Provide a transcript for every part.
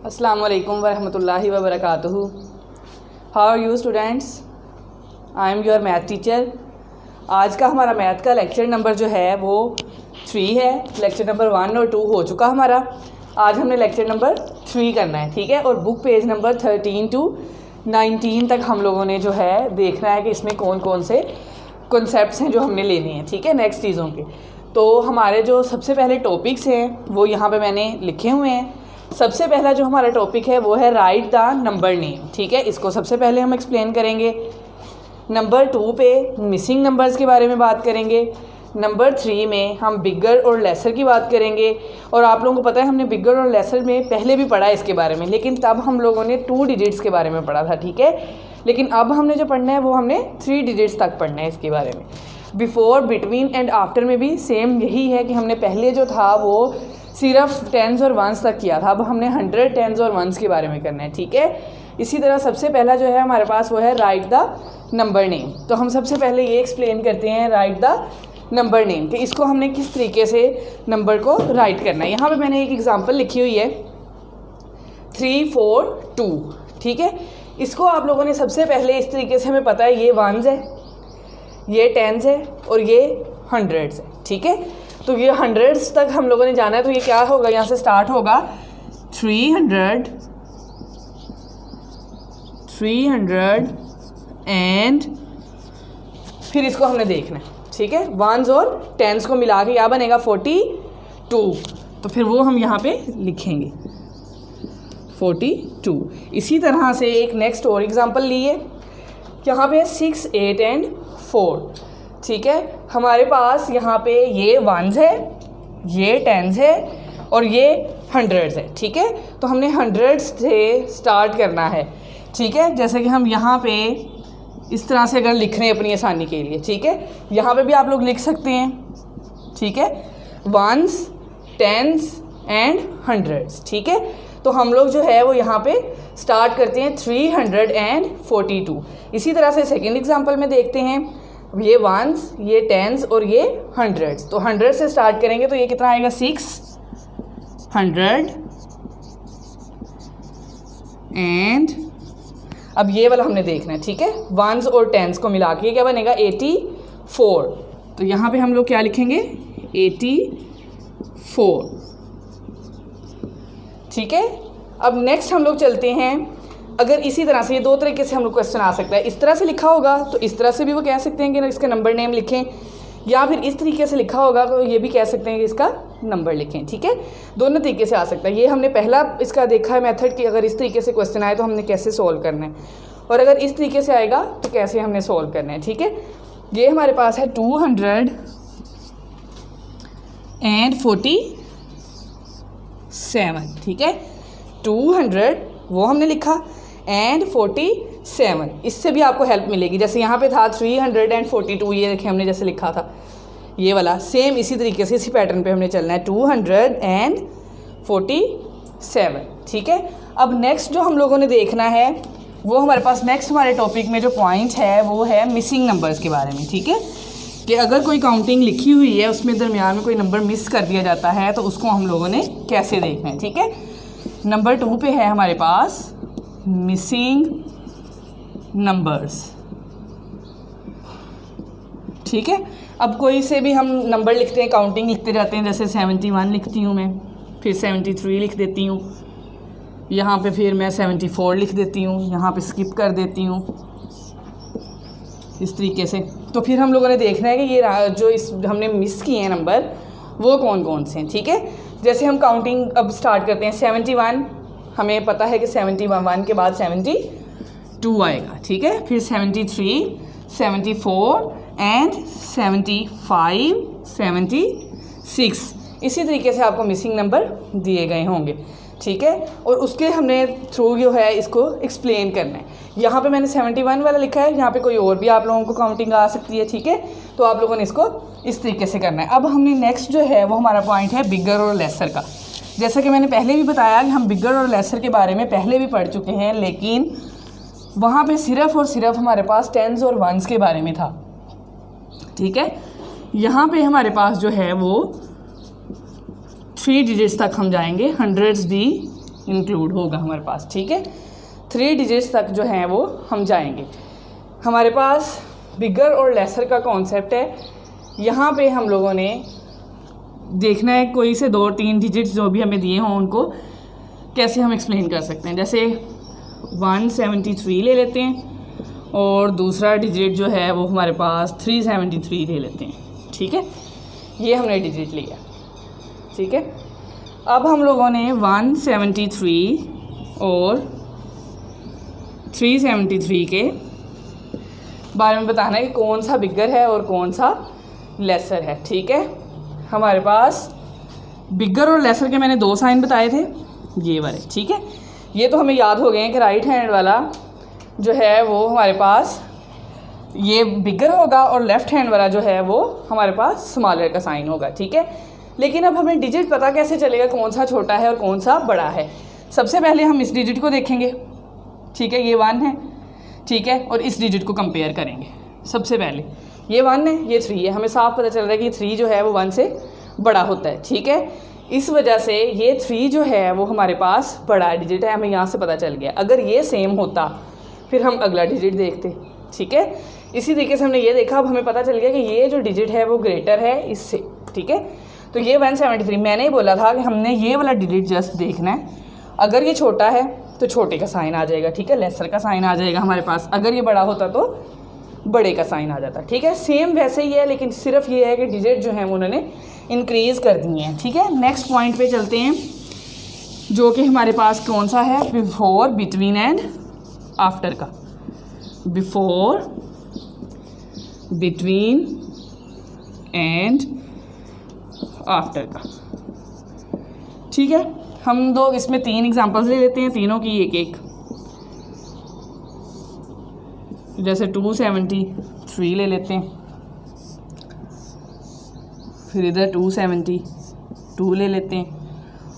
अस्सलाम वालेकुम वरहमतुल्लाहि वबरकातुहू। How are you students? I am your math teacher. आज का हमारा मैथ का लेक्चर नंबर जो है वो 3 है। लेक्चर नंबर 1 और 2 हो चुका हमारा। आज हमने लेक्चर नंबर 3 करना है, ठीक है। और बुक पेज नंबर 13 to 19 तक हम लोगों ने जो है देखना है कि इसमें कौन कौन से कॉन्सेप्ट्स हैं जो हमने लेने हैं, ठीक है, नेक्स्ट चीज़ों के। तो हमारे जो सबसे पहले टॉपिक्स हैं वो यहाँ पे मैंने लिखे हुए हैं। सबसे पहला जो हमारा टॉपिक है वो है राइट द नंबर नेम, ठीक है। इसको सबसे पहले हम एक्सप्लेन करेंगे। नंबर 2 पे मिसिंग नंबर्स के बारे में बात करेंगे। नंबर 3 में हम बिगर और लेसर की बात करेंगे। और आप लोगों को पता है हमने बिगर और लेसर में पहले भी पढ़ा है इसके बारे में, लेकिन तब हम लोगों ने 2 डिजिट्स के बारे में पढ़ा था, ठीक है। लेकिन अब हमने जो पढ़ना है वो हमने 3 डिजिट्स तक पढ़ना है इसके बारे में। बिफोर, बिटवीन एंड आफ्टर में भी सेम यही है कि हमने पहले जो था वो सिर्फ टेंस और वंस तक किया था। अब हमने 100 टेंस और वंस के बारे में करना है, ठीक है। इसी तरह सबसे पहला जो है हमारे पास वो है राइट द नंबर नेम। तो हम सबसे पहले ये एक्सप्लेन करते हैं राइट द नंबर नेम कि इसको हमने किस तरीके से नंबर को राइट करना है। यहाँ पे मैंने एक एग्जांपल लिखी हुई है 3 4 2, ठीक है। इसको आप लोगों ने सबसे पहले इस तरीके से, हमें पता है ये वंस है, ये टेंस है और ये हंड्रेड्स है, ठीक है। तो ये हंड्रेड्स तक हम लोगों ने जाना है। तो ये क्या होगा, यहाँ से स्टार्ट होगा 300 एंड फिर इसको हमने देखना है, ठीक है। वंस और टेंस को मिला के क्या बनेगा 42। तो फिर वो हम यहाँ पे लिखेंगे 42। इसी तरह से एक नेक्स्ट और एग्जांपल लिए, यहाँ पे 6 8 एंड 4, ठीक है। हमारे पास यहाँ पे ये वंस है, ये टेंस है और ये हंड्रेड्स है, ठीक है। तो हमने हंड्रेड्स से स्टार्ट करना है, ठीक है। जैसे कि हम यहाँ पे इस तरह से अगर लिख रहे हैं अपनी आसानी के लिए, ठीक है। यहाँ पे भी आप लोग लिख सकते हैं, ठीक है, वंस टेंस एंड हंड्रेड्स, ठीक है। तो हम लोग जो है वो यहाँ पे स्टार्ट करते हैं 342। इसी तरह से सेकेंड एग्जाम्पल में देखते हैं, ये वंस, ये टेंस और ये हंड्रेड्स। तो 100 से स्टार्ट करेंगे तो ये कितना आएगा 600 एंड अब ये वाला हमने देखना है, ठीक है। वंस और टेंस को मिला के क्या बनेगा 84। तो यहाँ पे हम लोग क्या लिखेंगे 84, ठीक है। अब नेक्स्ट हम लोग चलते हैं, अगर इसी तरह से ये 2 तरीके से हम लोग क्वेश्चन आ सकता है। इस तरह से लिखा होगा तो इस तरह से भी वो कह सकते हैं कि इसका नंबर नेम लिखें, या फिर इस तरीके से लिखा होगा तो ये भी कह सकते हैं कि इसका नंबर लिखें, ठीक है। दोनों तरीके से आ सकता है। ये हमने पहला इसका देखा है मेथड कि अगर इस तरीके से क्वेश्चन आए तो हमने कैसे सॉल्व करना है, और अगर इस तरीके से आएगा तो कैसे हमने सॉल्व करना है, ठीक है। ये हमारे पास है 247, ठीक है। 200 वो हमने लिखा एंड 47, इससे भी आपको हेल्प मिलेगी। जैसे यहाँ पे था 342, ये देखें हमने जैसे लिखा था ये वाला, सेम इसी तरीके से इसी पैटर्न पे हमने चलना है 247, ठीक है। अब नेक्स्ट जो हम लोगों ने देखना है वो हमारे पास नेक्स्ट हमारे टॉपिक में जो पॉइंट है वो है मिसिंग नंबर्स के बारे में, ठीक है। कि अगर कोई काउंटिंग लिखी हुई है उसमें दरमियान में कोई नंबर मिस कर दिया जाता है तो उसको हम लोगों ने कैसे देखना है, ठीक है। नंबर 2 पे है हमारे पास मिसिंग नंबर्स, ठीक है। अब कोई से भी हम नंबर लिखते हैं, काउंटिंग लिखते जाते हैं, जैसे 71 लिखती हूँ मैं, फिर 73 लिख देती हूँ, यहाँ पे फिर मैं 74 लिख देती हूँ, यहाँ पे स्किप कर देती हूँ, इस तरीके से। तो फिर हम लोगों ने देखना है कि ये जो इस हमने मिस किए हैं नंबर वो कौन कौन से हैं, ठीक है। जैसे हम काउंटिंग अब स्टार्ट करते हैं 71, हमें पता है कि 71 के बाद 72 आएगा, ठीक है। फिर 73, 74 एंड 75, 76, इसी तरीके से आपको मिसिंग नंबर दिए गए होंगे, ठीक है। और उसके हमने थ्रू जो है इसको एक्सप्लेन करना है। यहाँ पे मैंने 71 वाला लिखा है, यहाँ पे कोई और भी आप लोगों को काउंटिंग आ सकती है, ठीक है। तो आप लोगों ने इसको इस तरीके से करना है। अब हमने नेक्स्ट जो है वो हमारा पॉइंट है बिगर और लेसर का। जैसा कि मैंने पहले भी बताया कि हम बिगर और लेसर के बारे में पहले भी पढ़ चुके हैं, लेकिन वहाँ पे सिर्फ और सिर्फ हमारे पास टेंस और वंस के बारे में था, ठीक है। यहाँ पे हमारे पास जो है वो 3 डिजिट्स तक हम जाएंगे, हंड्रेड्स भी इंक्लूड होगा हमारे पास, ठीक है। 3 डिजिट्स तक जो हैं वो हम जाएंगे। हमारे पास बिगर और लेसर का कॉन्सेप्ट है। यहाँ पे हम लोगों ने देखना है कोई से 2-3 डिजिट्स जो भी हमें दिए हों उनको कैसे हम एक्सप्लेन कर सकते हैं। जैसे 173 ले लेते हैं और दूसरा डिजिट जो है वो हमारे पास 373 ले लेते हैं, ठीक है। ये हमने डिजिट लिया, ठीक है। अब हम लोगों ने 173 और 373 के बारे में बताना है कि कौन सा बिगर है और कौन सा लेसर है, ठीक है। हमारे पास बिगर और लेसर के मैंने 2 साइन बताए थे, ये वाले, ठीक है। ये तो हमें याद हो गए हैं कि राइट हैंड वाला जो है वो हमारे पास ये बिगर होगा और लेफ़्ट हैंड वाला जो है वो हमारे पास स्मॉलर का साइन होगा, ठीक है। लेकिन अब हमें डिजिट पता कैसे चलेगा कौन सा छोटा है और कौन सा बड़ा है। सबसे पहले हम इस डिजिट को देखेंगे, ठीक है, ये 1 है, ठीक है, और इस डिजिट को कंपेयर करेंगे। सबसे पहले ये 1 है, ये 3 है, हमें साफ पता चल रहा है कि 3 जो है वो 1 से बड़ा होता है, ठीक है। इस वजह से ये 3 जो है वो हमारे पास बड़ा डिजिट है, हमें यहाँ से पता चल गया। अगर ये सेम होता फिर हम अगला डिजिट देखते, ठीक है। इसी तरीके से हमने ये देखा, अब हमें पता चल गया कि ये जो डिजिट है वो ग्रेटर है इससे, ठीक है। तो ये 173, मैंने ही बोला था कि हमने ये वाला डिजिट जस्ट देखना है। अगर ये छोटा है तो छोटे का साइन आ जाएगा, ठीक है, लेसर का साइन आ जाएगा हमारे पास। अगर ये बड़ा होता तो बड़े का साइन आ जाता, ठीक है। सेम वैसे ही है, लेकिन सिर्फ ये है कि डिजिट जो है उन्होंने इंक्रीज़ कर दिए हैं, ठीक है। नेक्स्ट पॉइंट पे चलते हैं जो कि हमारे पास कौन सा है, बिफोर, बिटवीन एंड आफ्टर का। बिफोर, बिटवीन एंड आफ्टर का, ठीक है। हम दो इसमें 3 एग्जांपल्स ले लेते हैं, तीनों की एक। जैसे 273 ले लेते हैं, फिर इधर 272 ले लेते हैं,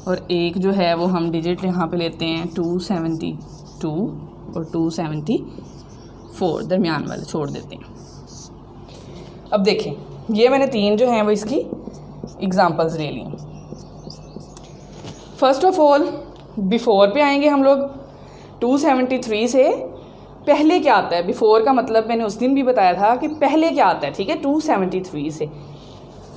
और एक जो है वो हम डिजिट यहाँ पे लेते हैं 272 और 274, दरमियान वाले छोड़ देते हैं। अब देखें, ये मैंने 3 जो हैं वो इसकी एग्जांपल्स ले ली। फर्स्ट ऑफ ऑल बिफोर पे आएंगे हम लोग। 273 से पहले क्या आता है, बिफोर का मतलब मैंने उस दिन भी बताया था कि पहले क्या आता है, ठीक है, 273 से।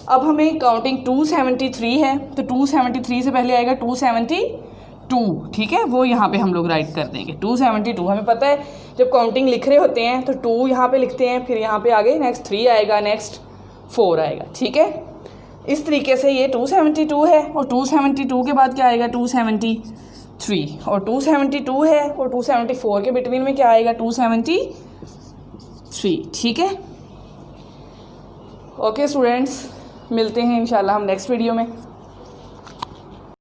अब हमें काउंटिंग 273 है तो 273 से पहले आएगा 272, ठीक है, वो यहाँ पे हम लोग राइट कर देंगे 272। हमें पता है जब काउंटिंग लिख रहे होते हैं तो 2 यहाँ पे लिखते हैं, फिर यहाँ पे आगे नेक्स्ट 3 आएगा, नेक्स्ट 4 आएगा, ठीक है। इस तरीके से ये 272 है, और 272 के बाद क्या आएगा 273, और 272 है और 274 के बिटवीन में क्या आएगा 273, ठीक है। ओके स्टूडेंट्स, मिलते हैं इंशाल्लाह हम नेक्स्ट वीडियो में।